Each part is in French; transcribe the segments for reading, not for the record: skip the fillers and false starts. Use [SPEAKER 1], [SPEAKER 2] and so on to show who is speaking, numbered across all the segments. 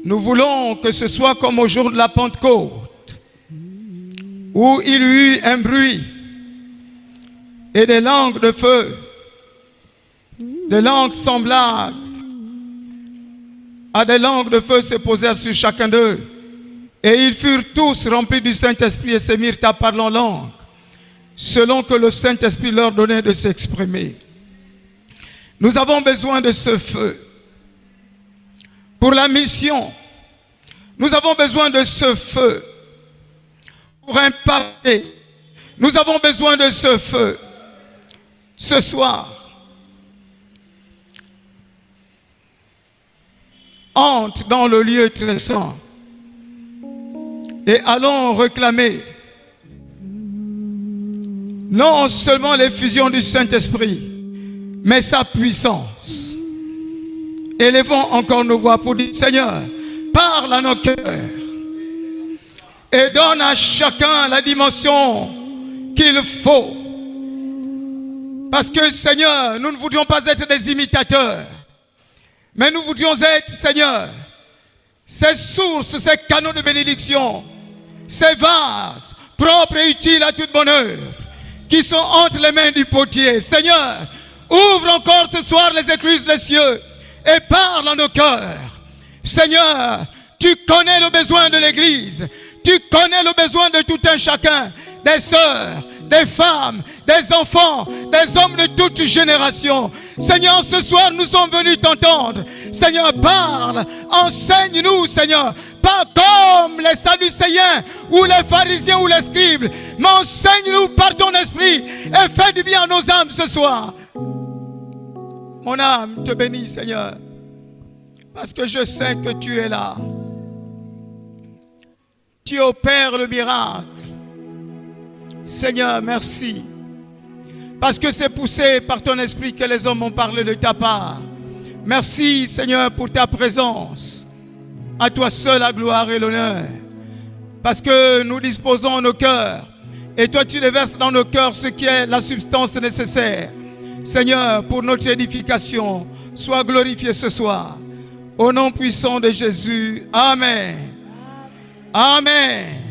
[SPEAKER 1] Nous voulons que ce soit comme au jour de la Pentecôte, où il y eut un bruit et des langues de feu, des langues semblables à des langues de feu se posèrent sur chacun d'eux. Et ils furent tous remplis du Saint-Esprit et se mirent à parler en langue, selon que le Saint-Esprit leur donnait de s'exprimer. Nous avons besoin de ce feu pour la mission. Nous avons besoin de ce feu pour impacter. Nous avons besoin de ce feu ce soir. Entre dans le lieu très saint et allons réclamer non seulement l'effusion du Saint-Esprit, mais sa puissance. Élevons encore nos voix pour dire: Seigneur, parle à nos cœurs et donne à chacun la dimension qu'il faut. Parce que, Seigneur, nous ne voudrions pas être des imitateurs, mais nous voudrions être, Seigneur, ces sources, ces canaux de bénédiction, ces vases propres et utiles à toute bonne œuvre, qui sont entre les mains du potier. Seigneur, ouvre encore ce soir les écluses des cieux et parle à nos cœurs. Seigneur, tu connais le besoin de l'Église, tu connais le besoin de tout un chacun, des sœurs, des femmes, des enfants, des hommes de toute génération. Seigneur, ce soir nous sommes venus t'entendre. Seigneur, parle, enseigne-nous, Seigneur, pas comme les Sadducéens ou les pharisiens ou les scribes, mais enseigne-nous par ton esprit et fais du bien à nos âmes ce soir. Mon âme te bénit, Seigneur, parce que je sais que tu es là. Tu opères le miracle. Seigneur, merci. Parce que c'est poussé par ton esprit que les hommes ont parlé de ta part. Merci, Seigneur, pour ta présence. À toi seul la gloire et l'honneur. Parce que nous disposons nos cœurs. Et toi, tu déverses dans nos cœurs ce qui est la substance nécessaire. Seigneur, pour notre édification, sois glorifié ce soir. Au nom puissant de Jésus. Amen. Amen.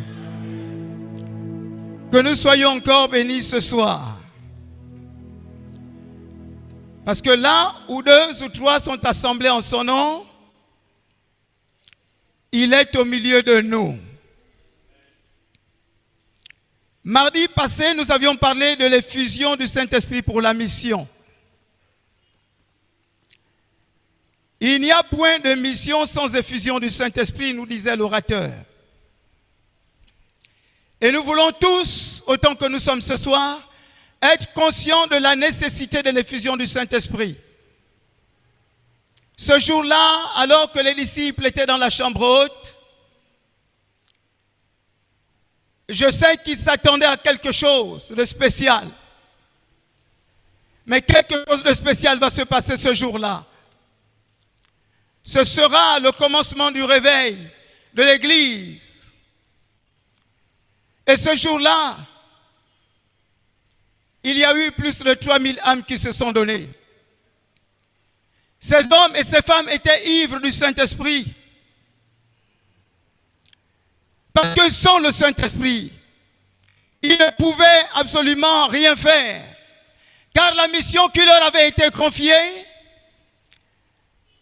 [SPEAKER 1] Que nous soyons encore bénis ce soir. Parce que là où 2 ou 3 sont assemblés en son nom, il est au milieu de nous. Mardi passé, nous avions parlé de l'effusion du Saint-Esprit pour la mission. Il n'y a point de mission sans effusion du Saint-Esprit, nous disait l'orateur. Et nous voulons tous, autant que nous sommes ce soir, être conscients de la nécessité de l'effusion du Saint-Esprit. Ce jour-là, alors que les disciples étaient dans la chambre haute, je sais qu'ils s'attendaient à quelque chose de spécial. Mais quelque chose de spécial va se passer ce jour-là. Ce sera le commencement du réveil de l'Église. Et ce jour-là, il y a eu plus de 3000 âmes qui se sont données. Ces hommes et ces femmes étaient ivres du Saint-Esprit. Parce que sans le Saint-Esprit, ils ne pouvaient absolument rien faire. Car la mission qui leur avait été confiée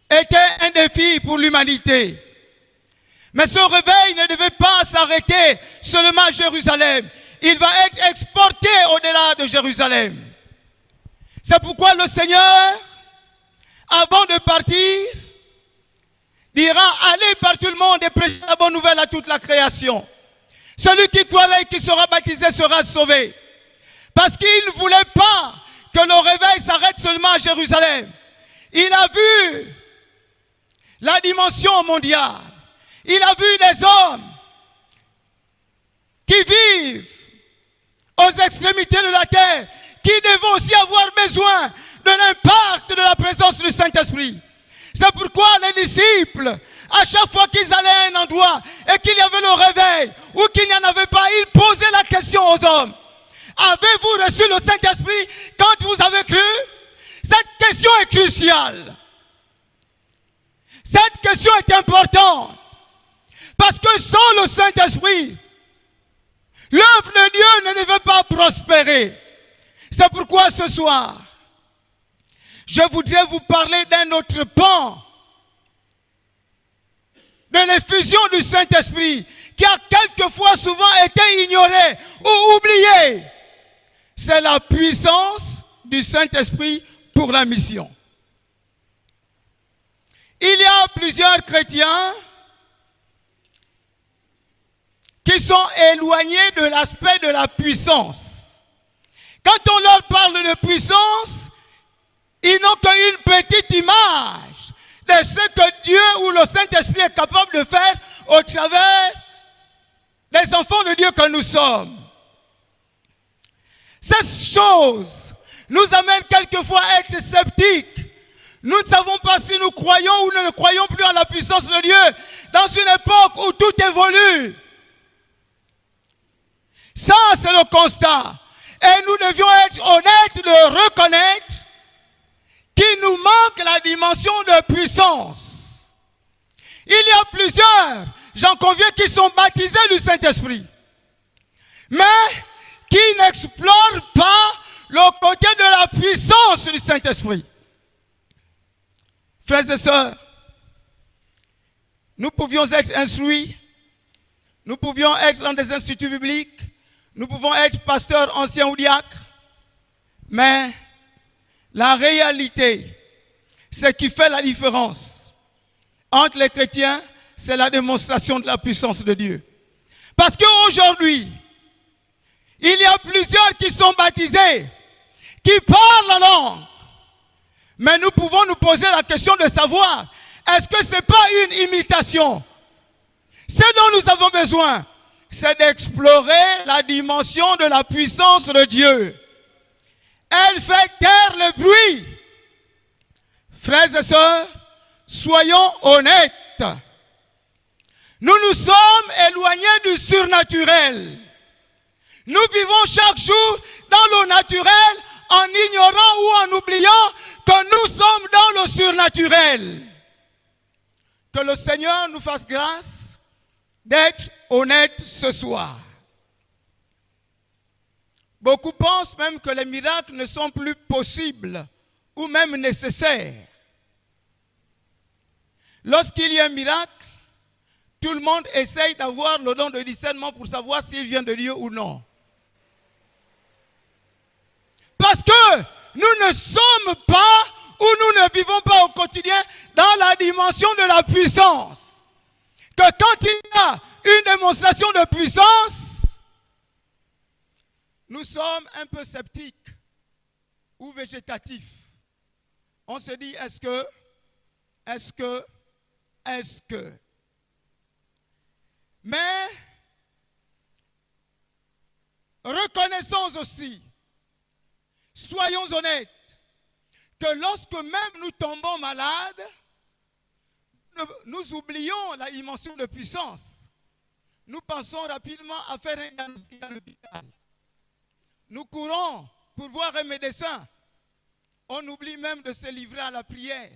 [SPEAKER 1] était un défi pour l'humanité. Mais ce réveil ne devait pas s'arrêter seulement à Jérusalem. Il va être exporté au-delà de Jérusalem. C'est pourquoi le Seigneur, avant de partir, dira: allez par tout le monde et prêchez la bonne nouvelle à toute la création. Celui qui croira et qui sera baptisé sera sauvé. Parce qu'il ne voulait pas que le réveil s'arrête seulement à Jérusalem. Il a vu la dimension mondiale. Il a vu des hommes qui vivent aux extrémités de la terre, qui devaient aussi avoir besoin de l'impact de la présence du Saint-Esprit. C'est pourquoi les disciples, à chaque fois qu'ils allaient à un endroit et qu'il y avait le réveil ou qu'il n'y en avait pas, ils posaient la question aux hommes: avez-vous reçu le Saint-Esprit quand vous avez cru? Cette question est cruciale. Cette question est importante. que sans le Saint-Esprit, l'œuvre de Dieu ne devait pas prospérer. C'est pourquoi ce soir, je voudrais vous parler d'un autre pan de l'effusion du Saint-Esprit qui a quelquefois souvent été ignoré ou oublié. C'est la puissance du Saint-Esprit pour la mission. Il y a plusieurs chrétiens qui sont éloignés de l'aspect de la puissance. Quand on leur parle de puissance, ils n'ont qu'une petite image de ce que Dieu ou le Saint-Esprit est capable de faire au travers des enfants de Dieu que nous sommes. Cette chose nous amène quelquefois à être sceptiques. Nous ne savons pas si nous croyons ou nous ne croyons plus en la puissance de Dieu dans une époque où tout évolue. Ça, c'est le constat. Et nous devions être honnêtes de reconnaître qu'il nous manque la dimension de puissance. Il y a plusieurs, j'en conviens, qui sont baptisés du Saint-Esprit, mais qui n'explorent pas le côté de la puissance du Saint-Esprit. Frères et sœurs, nous pouvions être instruits, nous pouvions être dans des instituts bibliques, nous pouvons être pasteurs, anciens ou diacres, mais la réalité, ce qui fait la différence entre les chrétiens, c'est la démonstration de la puissance de Dieu. Parce qu'aujourd'hui, il y a plusieurs qui sont baptisés, qui parlent la langue. Mais nous pouvons nous poser la question de savoir, est-ce que ce n'est pas une imitation? Ce dont nous avons besoin, c'est d'explorer la dimension de la puissance de Dieu. Elle fait taire le bruit. Frères et sœurs, soyons honnêtes. Nous nous sommes éloignés du surnaturel. Nous vivons chaque jour dans le naturel en ignorant ou en oubliant que nous sommes dans le surnaturel. Que le Seigneur nous fasse grâce d'être honnêtes ce soir. Beaucoup pensent même que les miracles ne sont plus possibles ou même nécessaires. Lorsqu'il y a un miracle, tout le monde essaye d'avoir le don de discernement pour savoir s'il vient de Dieu ou non. Parce que nous ne sommes pas ou nous ne vivons pas au quotidien dans la dimension de la puissance. Que quand il y a une démonstration de puissance, nous sommes un peu sceptiques ou végétatifs. On se dit, est-ce que. Mais, reconnaissons aussi, soyons honnêtes, que lorsque même nous tombons malades, nous oublions la dimension de puissance. Nous pensons rapidement à faire un diagnostic à l'hôpital. Nous courons pour voir un médecin. On oublie même de se livrer à la prière.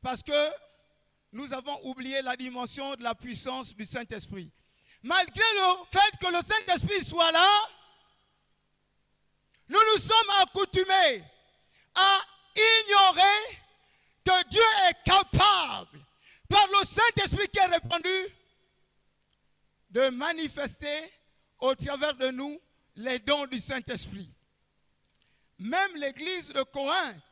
[SPEAKER 1] Parce que nous avons oublié la dimension de la puissance du Saint-Esprit. Malgré le fait que le Saint-Esprit soit là, nous nous sommes accoutumés à ignorer que Dieu est capable, par le Saint-Esprit qui est répandu, de manifester au travers de nous les dons du Saint-Esprit. Même l'église de Corinthe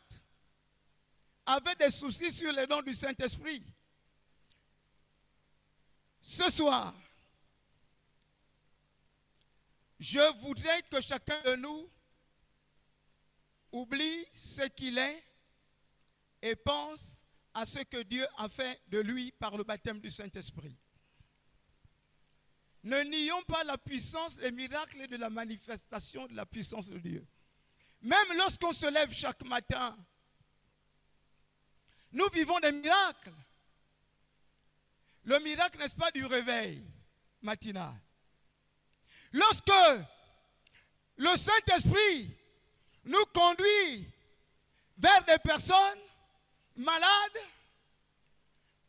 [SPEAKER 1] avait des soucis sur les dons du Saint-Esprit. Ce soir, je voudrais que chacun de nous oublie ce qu'il est et pense à ce que Dieu a fait de lui par le baptême du Saint-Esprit. Ne nions pas la puissance des miracles et de la manifestation de la puissance de Dieu. Même lorsqu'on se lève chaque matin, nous vivons des miracles. Le miracle, n'est-ce pas, du réveil matinal. Lorsque le Saint-Esprit nous conduit vers des personnes malades,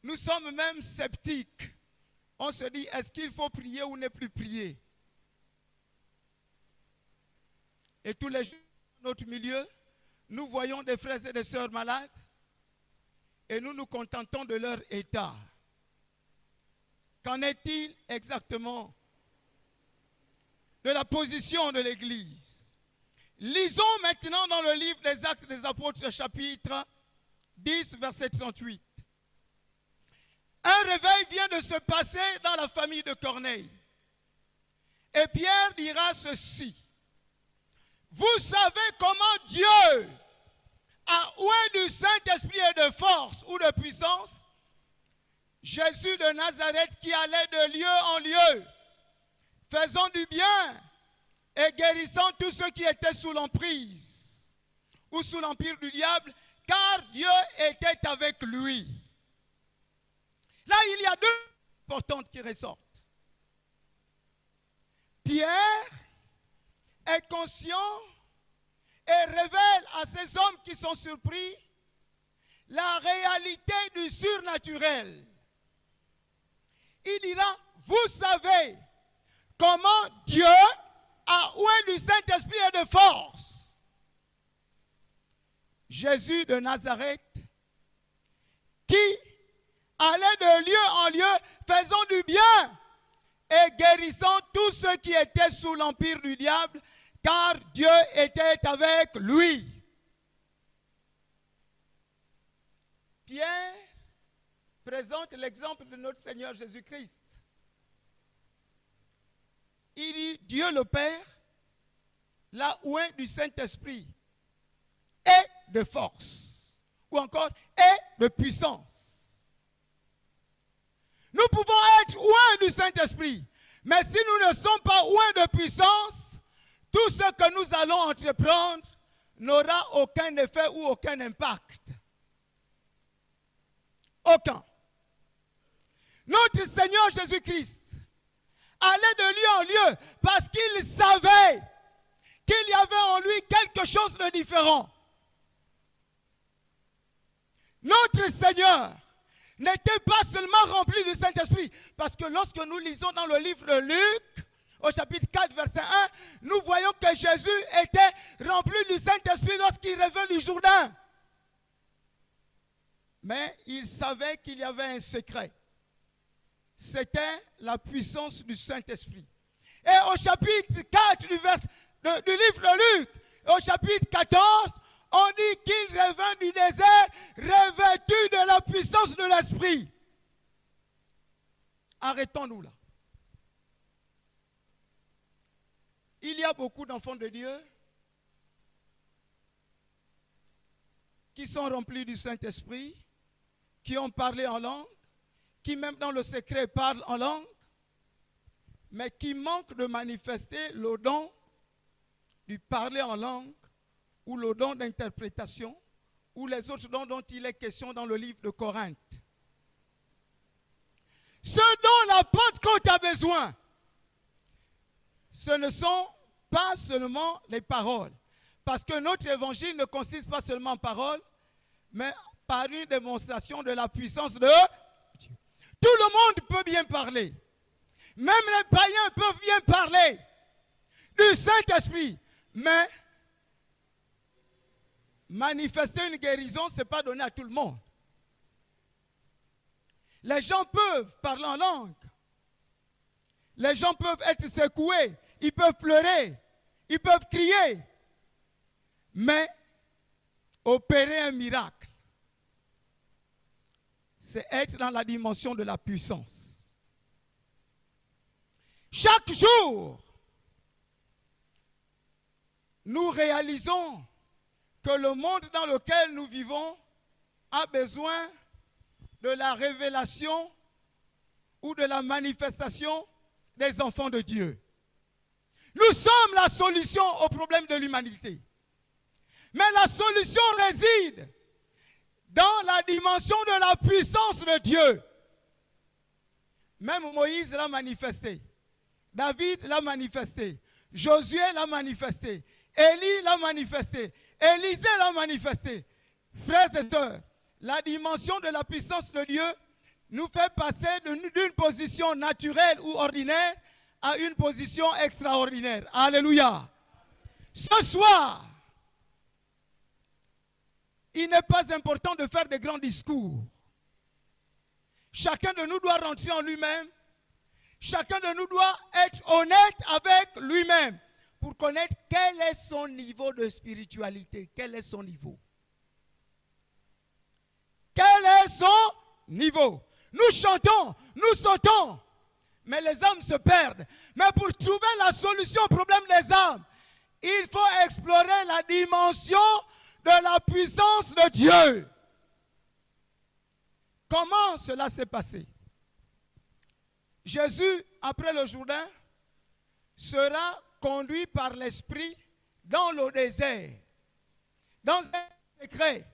[SPEAKER 1] nous sommes même sceptiques on se dit, est-ce qu'il faut prier ou ne plus prier? Et tous les jours, dans notre milieu, nous voyons des frères et des sœurs malades et nous nous contentons de leur état. Qu'en est-il exactement de la position de l'Église? Lisons maintenant dans le livre des Actes des Apôtres, chapitre 10, verset 38. Un réveil vient de se passer dans la famille de Corneille. Et Pierre dira ceci. Vous savez comment Dieu a oint du Saint-Esprit et de force ou de puissance Jésus de Nazareth qui allait de lieu en lieu, faisant du bien et guérissant tous ceux qui étaient sous l'emprise ou sous l'empire du diable, car Dieu était avec lui. Là, il y a deux importantes qui ressortent. Pierre est conscient et révèle à ces hommes qui sont surpris la réalité du surnaturel. Il dira, vous savez comment Dieu a oint du Saint-Esprit et de force Jésus de Nazareth, qui allait de lieu en lieu, faisant du bien et guérissant tous ceux qui étaient sous l'empire du diable, car Dieu était avec lui. Pierre présente l'exemple de notre Seigneur Jésus-Christ. Il dit, Dieu le Père l'a oint du Saint-Esprit et de force, ou encore et de puissance. Nous pouvons être oints du Saint-Esprit, mais si nous ne sommes pas oints de puissance, tout ce que nous allons entreprendre n'aura aucun effet ou aucun impact. Aucun. Notre Seigneur Jésus-Christ allait de lieu en lieu parce qu'il savait qu'il y avait en lui quelque chose de différent. Notre Seigneur n'était pas seulement rempli du Saint-Esprit, parce que lorsque nous lisons dans le livre de Luc, au chapitre 4, verset 1, nous voyons que Jésus était rempli du Saint-Esprit lorsqu'il revint du Jourdain. Mais il savait qu'il y avait un secret. C'était la puissance du Saint-Esprit. Et au chapitre 4 du livre de Luc, au chapitre 14, on dit qu'il revint du désert revêtu de la puissance de l'Esprit. Arrêtons-nous là. Il y a beaucoup d'enfants de Dieu qui sont remplis du Saint-Esprit, qui ont parlé en langue, qui même dans le secret parlent en langue, mais qui manquent de manifester le don du parler en langue, ou le don d'interprétation, ou les autres dons dont il est question dans le livre de Corinthe. Ce dont la Pentecôte a besoin, ce ne sont pas seulement les paroles. Parce que notre évangile ne consiste pas seulement en paroles, mais par une démonstration de la puissance de Dieu. Tout le monde peut bien parler. Même les païens peuvent bien parler du Saint-Esprit. Mais manifester une guérison, ce n'est pas donné à tout le monde. Les gens peuvent parler en langue. Les gens peuvent être secoués. Ils peuvent pleurer. Ils peuvent crier. Mais opérer un miracle, c'est être dans la dimension de la puissance. Chaque jour, nous réalisons que le monde dans lequel nous vivons a besoin de la révélation ou de la manifestation des enfants de Dieu. Nous sommes la solution au problème de l'humanité. Mais la solution réside dans la dimension de la puissance de Dieu. Même Moïse l'a manifesté. David l'a manifesté. Josué l'a manifesté. Élie l'a manifesté. Élisée l'a manifesté. Frères et sœurs, la dimension de la puissance de Dieu nous fait passer d'une position naturelle ou ordinaire à une position extraordinaire. Alléluia. Ce soir, il n'est pas important de faire de grands discours. Chacun de nous doit rentrer en lui-même. Chacun de nous doit être honnête avec lui-même pour connaître quel est son niveau de spiritualité. Quel est son niveau? Quel est son niveau? Nous chantons, nous sautons, mais les âmes se perdent. Mais pour trouver la solution au problème des âmes, il faut explorer la dimension de la puissance de Dieu. Comment cela s'est passé? Jésus, après le Jourdain, sera conduit par l'Esprit dans le désert. Dans un secret,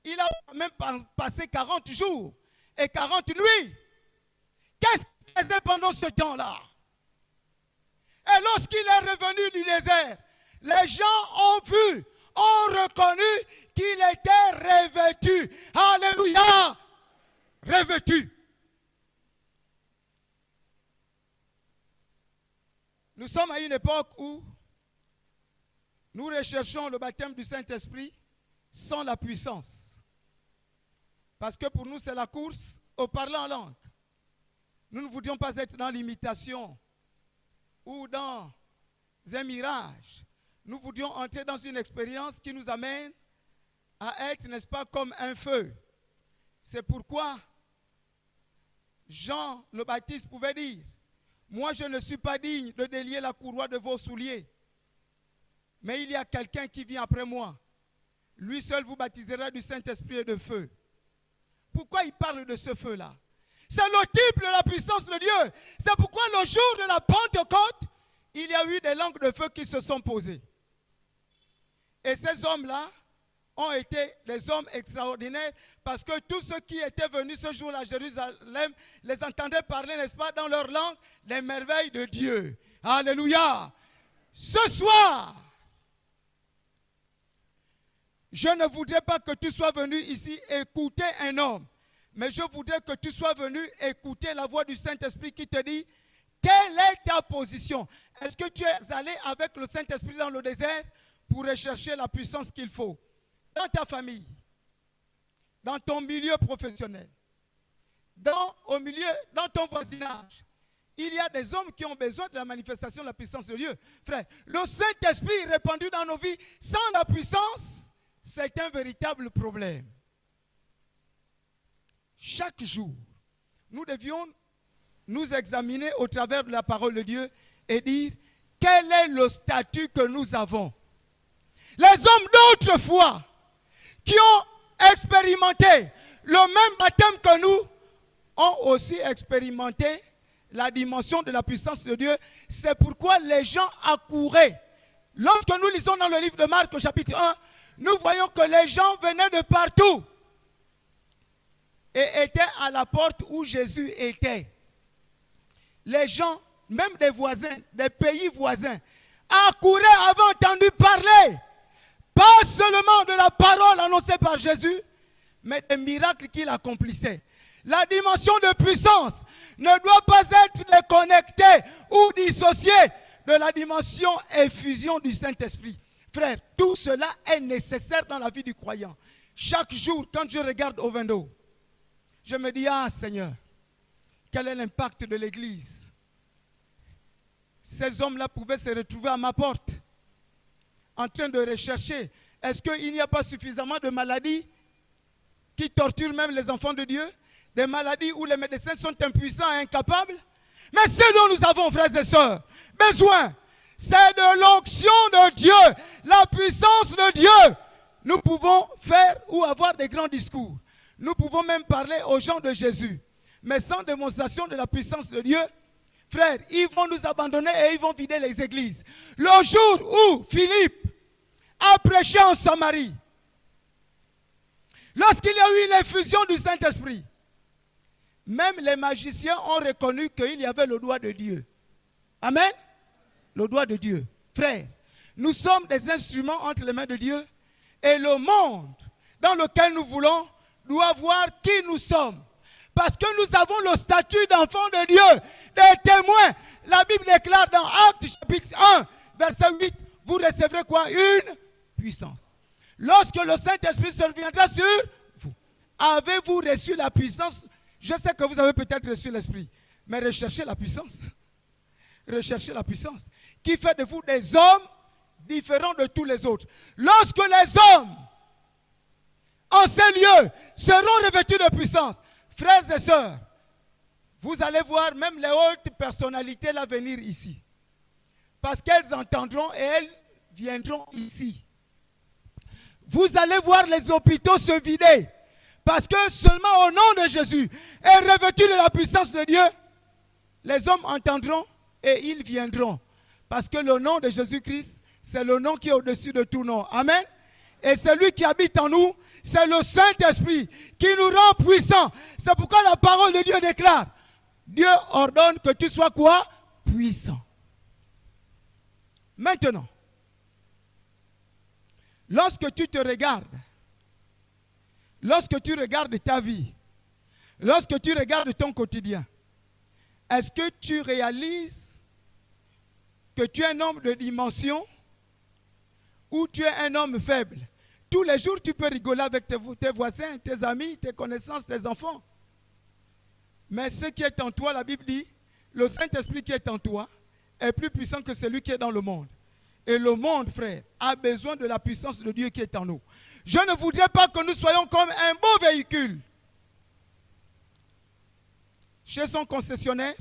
[SPEAKER 1] il a même passé 40 jours et 40 nuits. Qu'est-ce qu'il faisait pendant ce temps-là? Et lorsqu'il est revenu du désert, les gens ont vu, ont reconnu qu'il était revêtu. Alléluia! Revêtu. Nous sommes à une époque où nous recherchons le baptême du Saint-Esprit sans la puissance. Parce que pour nous, c'est la course au parlant en langue. Nous ne voudrions pas être dans l'imitation ou dans un mirage. Nous voudrions entrer dans une expérience qui nous amène à être, n'est-ce pas, comme un feu. C'est pourquoi Jean le Baptiste pouvait dire: moi je ne suis pas digne de délier la courroie de vos souliers, mais il y a quelqu'un qui vient après moi. Lui seul vous baptisera du Saint-Esprit et de feu. Pourquoi il parle de ce feu-là? C'est le type de la puissance de Dieu. C'est pourquoi le jour de la Pentecôte, il y a eu des langues de feu qui se sont posées. Et ces hommes-là ont été des hommes extraordinaires parce que tous ceux qui étaient venus ce jour-là à Jérusalem les entendaient parler, n'est-ce pas, dans leur langue, les merveilles de Dieu. Alléluia. Ce soir, je ne voudrais pas que tu sois venu ici écouter un homme, mais je voudrais que tu sois venu écouter la voix du Saint-Esprit qui te dit: quelle est ta position? Est-ce que tu es allé avec le Saint-Esprit dans le désert pour rechercher la puissance qu'il faut? Dans ta famille, dans ton milieu professionnel, dans ton voisinage, il y a des hommes qui ont besoin de la manifestation de la puissance de Dieu. Frère, le Saint-Esprit répandu dans nos vies sans la puissance, c'est un véritable problème. Chaque jour, nous devions nous examiner au travers de la parole de Dieu et dire: quel est le statut que nous avons? Les hommes d'autrefois qui ont expérimenté le même baptême que nous ont aussi expérimenté la dimension de la puissance de Dieu. C'est pourquoi les gens accouraient. Lorsque nous lisons dans le livre de Marc au chapitre 1, nous voyons que les gens venaient de partout et étaient à la porte où Jésus était. Les gens, même des voisins, des pays voisins, accouraient, avaient entendu parler, pas seulement de la parole annoncée par Jésus, mais des miracles qu'il accomplissait. La dimension de puissance ne doit pas être déconnectée ou dissociée de la dimension effusion du Saint-Esprit. Frère, tout cela est nécessaire dans la vie du croyant. Chaque jour, quand je regarde au window, je me dis: ah Seigneur, quel est l'impact de l'Église? Ces hommes-là pouvaient se retrouver à ma porte, en train de rechercher, est-ce qu'il n'y a pas suffisamment de maladies qui torturent même les enfants de Dieu? Des maladies où les médecins sont impuissants et incapables? Mais ce dont nous avons, frères et sœurs, besoin, c'est de l'onction de Dieu, la puissance de Dieu. Nous pouvons faire ou avoir des grands discours. Nous pouvons même parler aux gens de Jésus. Mais sans démonstration de la puissance de Dieu, frères, ils vont nous abandonner et ils vont vider les églises. Le jour où Philippe a prêché en Samarie, lorsqu'il y a eu l'effusion du Saint-Esprit, même les magiciens ont reconnu qu'il y avait le doigt de Dieu. Amen. Le doigt de Dieu. Frères, nous sommes des instruments entre les mains de Dieu et le monde dans lequel nous voulons doit voir qui nous sommes. Parce que nous avons le statut d'enfants de Dieu, des témoins. La Bible déclare dans Actes chapitre 1, verset 8, vous recevrez quoi? Une puissance. Lorsque le Saint-Esprit se reviendra sur vous, avez-vous reçu la puissance? Je sais que vous avez peut-être reçu l'Esprit, mais recherchez la puissance. Recherchez la puissance qui fait de vous des hommes différents de tous les autres. Lorsque les hommes en ces lieux seront revêtus de puissance, frères et sœurs, vous allez voir même les hautes personnalités là venir ici. Parce qu'elles entendront et elles viendront ici. Vous allez voir les hôpitaux se vider. Parce que seulement au nom de Jésus est revêtu de la puissance de Dieu, les hommes entendront et ils viendront. Parce que le nom de Jésus-Christ, c'est le nom qui est au-dessus de tout nom. Amen. Et celui qui habite en nous, c'est le Saint-Esprit qui nous rend puissants. C'est pourquoi la parole de Dieu déclare, Dieu ordonne que tu sois quoi? Puissant. Maintenant, lorsque tu te regardes, lorsque tu regardes ta vie, lorsque tu regardes ton quotidien, est-ce que tu réalises que tu es un homme de dimension ou tu es un homme faible? Tous les jours, tu peux rigoler avec tes voisins, tes amis, tes connaissances, tes enfants. Mais ce qui est en toi, la Bible dit, le Saint-Esprit qui est en toi est plus puissant que celui qui est dans le monde. Et le monde, frère, a besoin de la puissance de Dieu qui est en nous. Je ne voudrais pas que nous soyons comme un beau véhicule chez son concessionnaire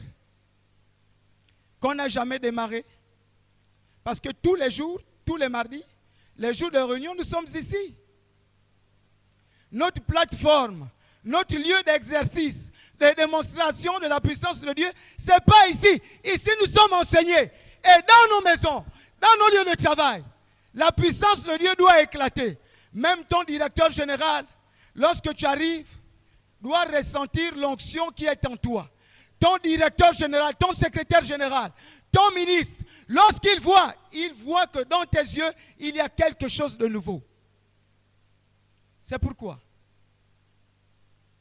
[SPEAKER 1] qu'on n'a jamais démarré. Parce que tous les jours, tous les mardis, les jours de réunion, nous sommes ici. Notre plateforme, notre lieu d'exercice, de démonstration de la puissance de Dieu, ce n'est pas ici. Ici, nous sommes enseignés. Et dans nos maisons, dans nos lieux de travail, la puissance de Dieu doit éclater. Même ton directeur général, lorsque tu arrives, doit ressentir l'onction qui est en toi. Ton directeur général, ton secrétaire général, ton ministre, lorsqu'il voit, il voit que dans tes yeux, il y a quelque chose de nouveau. C'est pourquoi,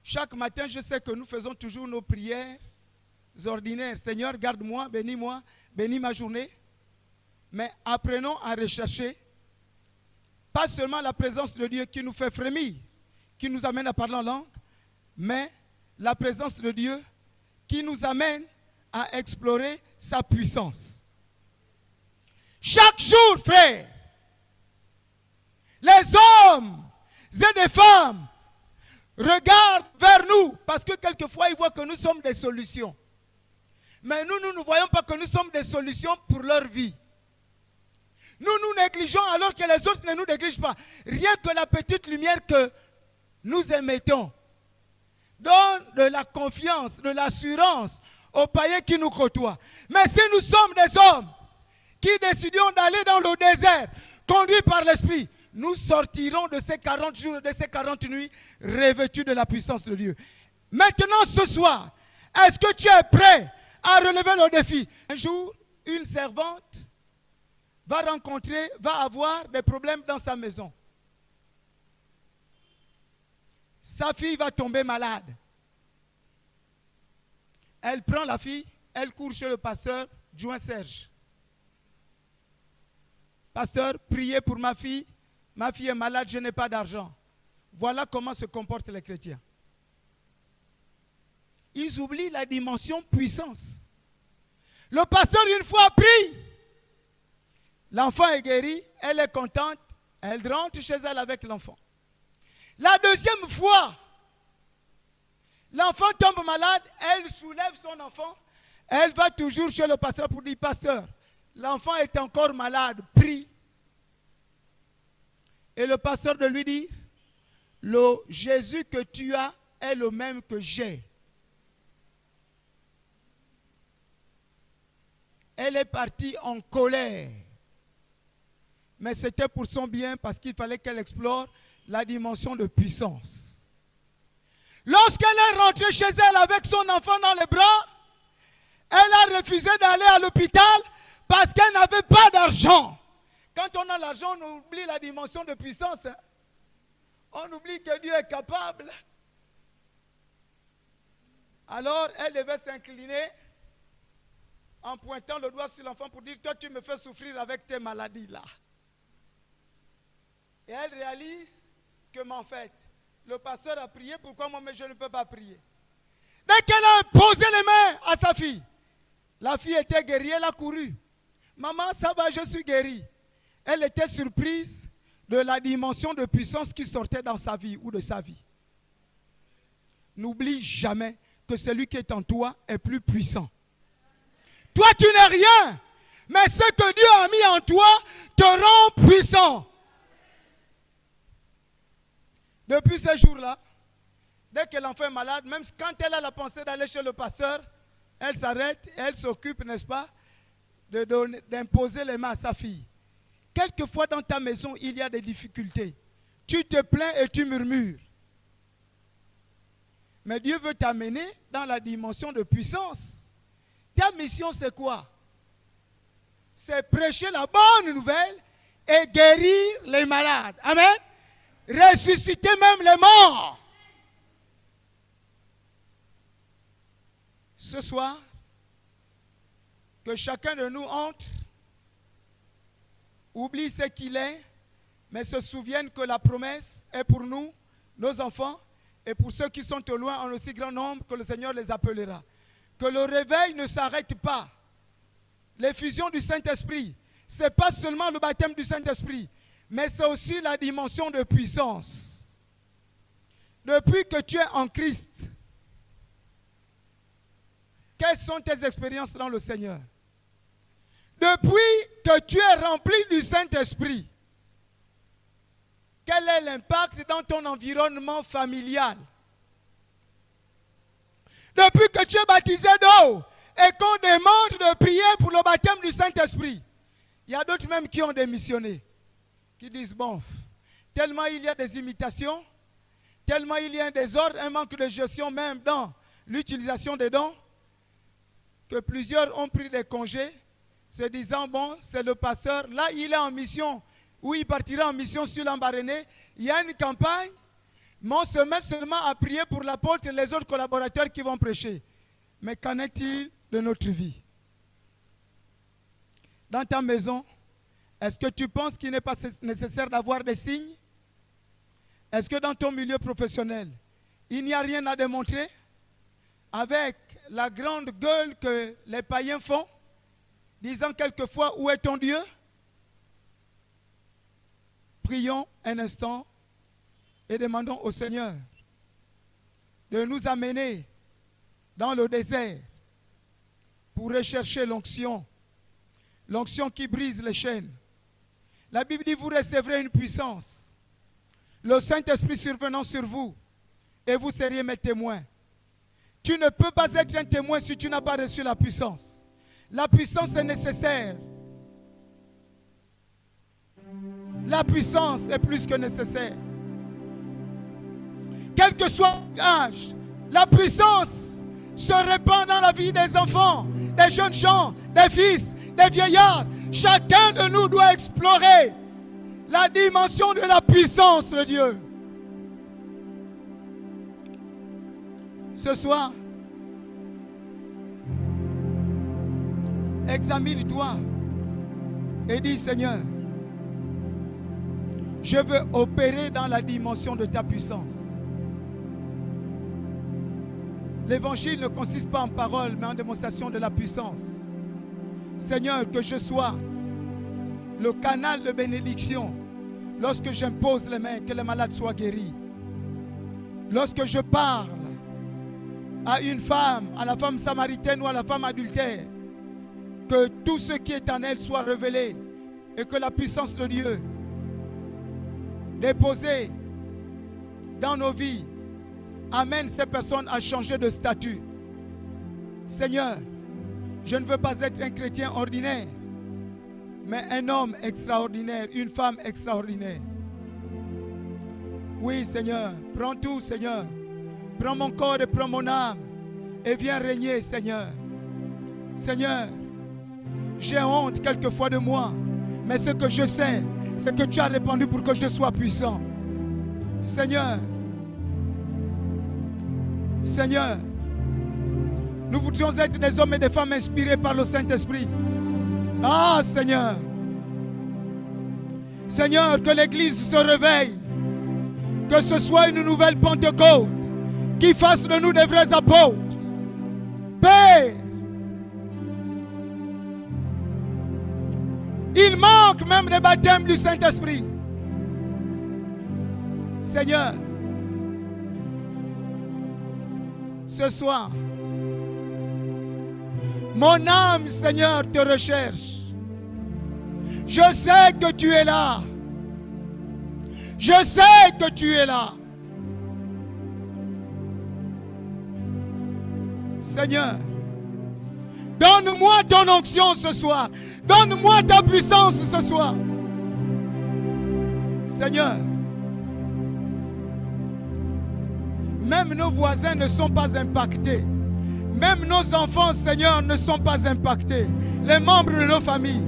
[SPEAKER 1] chaque matin, je sais que nous faisons toujours nos prières ordinaires. Seigneur, garde-moi, bénis ma journée. Mais apprenons à rechercher pas seulement la présence de Dieu qui nous fait frémir, qui nous amène à parler en langue, mais la présence de Dieu qui nous amène à explorer sa puissance. Chaque jour, frère, les hommes et des femmes regardent vers nous parce que quelquefois ils voient que nous sommes des solutions. Mais nous ne voyons pas que nous sommes des solutions pour leur vie. Nous nous négligeons alors que les autres ne nous négligent pas. Rien que la petite lumière que nous émettons donne de la confiance, de l'assurance aux païens qui nous côtoient. Mais si nous sommes des hommes qui décidons d'aller dans le désert, conduits par l'Esprit, nous sortirons de ces 40 jours, de ces 40 nuits, revêtus de la puissance de Dieu. Maintenant, ce soir, est-ce que tu es prêt à relever le défi? Un jour, une servante va avoir des problèmes dans sa maison. Sa fille va tomber malade. Elle prend la fille, elle court chez le pasteur, Joint Serge. Pasteur, priez pour ma fille est malade, je n'ai pas d'argent. Voilà comment se comportent les chrétiens. Ils oublient la dimension puissance. Le pasteur, une fois prie, l'enfant est guéri, elle est contente, elle rentre chez elle avec l'enfant. La deuxième fois, l'enfant tombe malade, elle soulève son enfant, elle va toujours chez le pasteur pour dire, pasteur, l'enfant est encore malade, prie. Et le pasteur de lui dire, le Jésus que tu as est le même que j'ai. Elle est partie en colère. Mais c'était pour son bien parce qu'il fallait qu'elle explore la dimension de puissance. Lorsqu'elle est rentrée chez elle avec son enfant dans les bras, elle a refusé d'aller à l'hôpital parce qu'elle n'avait pas d'argent. Quand on a l'argent, on oublie la dimension de puissance. On oublie que Dieu est capable. Alors, elle devait s'incliner en pointant le doigt sur l'enfant pour dire, toi, tu me fais souffrir avec tes maladies là. Et elle réalise que, mais en fait, le pasteur a prié, pourquoi moi, mais je ne peux pas prier? Dès qu'elle a posé les mains à sa fille, la fille était guérie, elle a couru. Maman, ça va, je suis guérie. Elle était surprise de la dimension de puissance qui sortait dans sa vie ou de sa vie. N'oublie jamais que celui qui est en toi est plus puissant. Toi, tu n'es rien, mais ce que Dieu a mis en toi te rend puissant. Depuis ce jour-là, dès que l'enfant est malade, même quand elle a la pensée d'aller chez le pasteur, elle s'arrête et elle s'occupe, n'est-ce pas, d'imposer les mains à sa fille. Quelquefois dans ta maison, il y a des difficultés. Tu te plains et tu murmures. Mais Dieu veut t'amener dans la dimension de puissance. Ta mission, c'est quoi? C'est prêcher la bonne nouvelle et guérir les malades. Amen. Ressusciter même les morts. Ce soir, que chacun de nous entre, oublie ce qu'il est, mais se souvienne que la promesse est pour nous, nos enfants, et pour ceux qui sont au loin en aussi grand nombre que le Seigneur les appellera. Que le réveil ne s'arrête pas. L'effusion du Saint-Esprit, ce n'est pas seulement le baptême du Saint-Esprit, mais c'est aussi la dimension de puissance. Depuis que tu es en Christ, quelles sont tes expériences dans le Seigneur? Depuis que tu es rempli du Saint-Esprit, quel est l'impact dans ton environnement familial? Depuis que tu es baptisé d'eau et qu'on demande de prier pour le baptême du Saint-Esprit, il y a d'autres même qui ont démissionné, qui disent, bon, tellement il y a des imitations, tellement il y a un désordre, un manque de gestion même dans l'utilisation des dons, que plusieurs ont pris des congés, se disant, bon, c'est le pasteur, là il est en mission, ou il partira en mission sur l'Ambaréné, il y a une campagne, mais on se met seulement à prier pour l'apôtre et les autres collaborateurs qui vont prêcher. Mais qu'en est-il de notre vie? Dans ta maison, est-ce que tu penses qu'il n'est pas nécessaire d'avoir des signes? Est-ce que dans ton milieu professionnel, il n'y a rien à démontrer? Avec la grande gueule que les païens font, disant quelquefois, où est ton Dieu? Prions un instant et demandons au Seigneur de nous amener dans le désert pour rechercher l'onction qui brise les chaînes. La Bible dit, vous recevrez une puissance, le Saint-Esprit survenant sur vous, et vous seriez mes témoins. Tu ne peux pas être un témoin si tu n'as pas reçu la puissance. La puissance est nécessaire. La puissance est plus que nécessaire. Quel que soit l'âge, la puissance se répand dans la vie des enfants, des jeunes gens, des fils, des vieillards. Chacun de nous doit explorer la dimension de la puissance de Dieu. Ce soir, examine-toi et dis, Seigneur, je veux opérer dans la dimension de ta puissance. L'évangile ne consiste pas en parole, mais en démonstration de la puissance. Seigneur, que je sois le canal de bénédiction lorsque j'impose les mains, que les malades soient guéris. Lorsque je parle à une femme, à la femme samaritaine ou à la femme adultère, que tout ce qui est en elle soit révélé et que la puissance de Dieu déposée dans nos vies amène ces personnes à changer de statut. Seigneur, je ne veux pas être un chrétien ordinaire, mais un homme extraordinaire, une femme extraordinaire. Oui, Seigneur, prends tout, Seigneur. Prends mon corps et prends mon âme et viens régner, Seigneur. Seigneur, j'ai honte quelquefois de moi, mais ce que je sais, c'est que tu as répandu pour que je sois puissant. Seigneur, Seigneur, Nous voudrions être des hommes et des femmes inspirés par le Saint-Esprit. Ah, Seigneur. Seigneur, que l'Église se réveille. Que ce soit une nouvelle Pentecôte qui fasse de nous des vrais apôtres. Père, il manque même des baptêmes du Saint-Esprit. Seigneur, ce soir, mon âme, Seigneur, te recherche. Je sais que tu es là. Je sais que tu es là. Seigneur, donne-moi ton onction ce soir. Donne-moi ta puissance ce soir. Seigneur, même nos voisins ne sont pas impactés. Même nos enfants, Seigneur, ne sont pas impactés. Les membres de nos familles.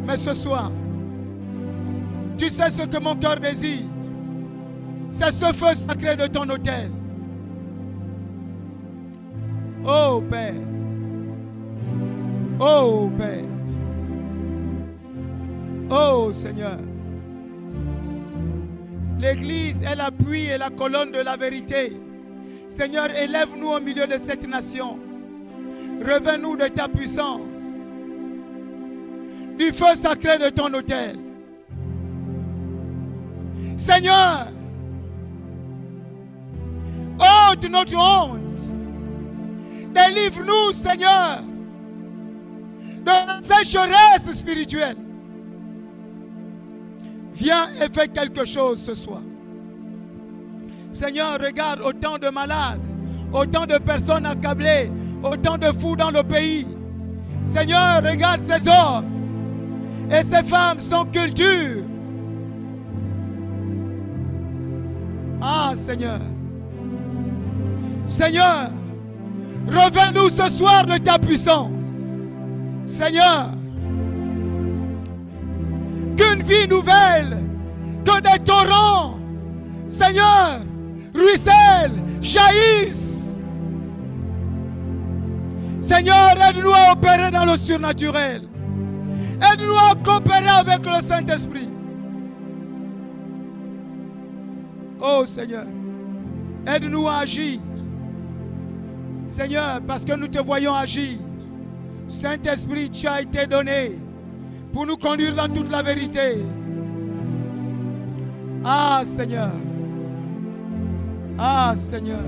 [SPEAKER 1] Mais ce soir, tu sais ce que mon cœur désire. C'est ce feu sacré de ton autel. Oh Père. Oh Père. Oh Seigneur. L'Église est l'appui et la colonne de la vérité. Seigneur, élève-nous au milieu de cette nation. Reviens-nous de ta puissance. Du feu sacré de ton autel. Seigneur, ôte notre honte. Délivre-nous, Seigneur, de la sécheresse spirituelle. Viens et fais quelque chose ce soir. Seigneur, regarde autant de malades, autant de personnes accablées, autant de fous dans le pays. Seigneur, regarde ces hommes et ces femmes sans culture. Ah, Seigneur. Seigneur, reviens-nous ce soir de ta puissance. Seigneur, qu'une vie nouvelle, que des torrents, Seigneur, ruissellent, jaillissent. Seigneur, aide-nous à opérer dans le surnaturel. Aide-nous à coopérer avec le Saint-Esprit. Oh Seigneur, aide-nous à agir. Seigneur, parce que nous te voyons agir. Saint-Esprit, tu as été donné pour nous conduire dans toute la vérité. Ah Seigneur. Ah Seigneur.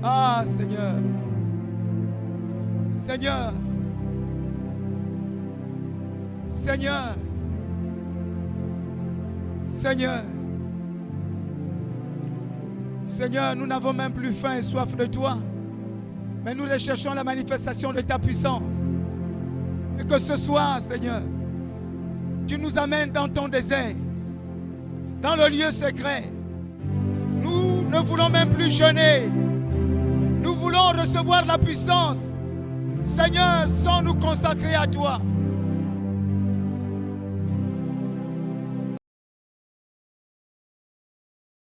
[SPEAKER 1] Ah Seigneur. Seigneur. Seigneur. Seigneur. Seigneur, nous n'avons même plus faim et soif de toi, mais nous recherchons la manifestation de ta puissance. Et que ce soir, Seigneur, tu nous amènes dans ton désert, dans le lieu secret. Nous ne voulons même plus jeûner. Nous voulons recevoir la puissance, Seigneur, sans nous consacrer à toi.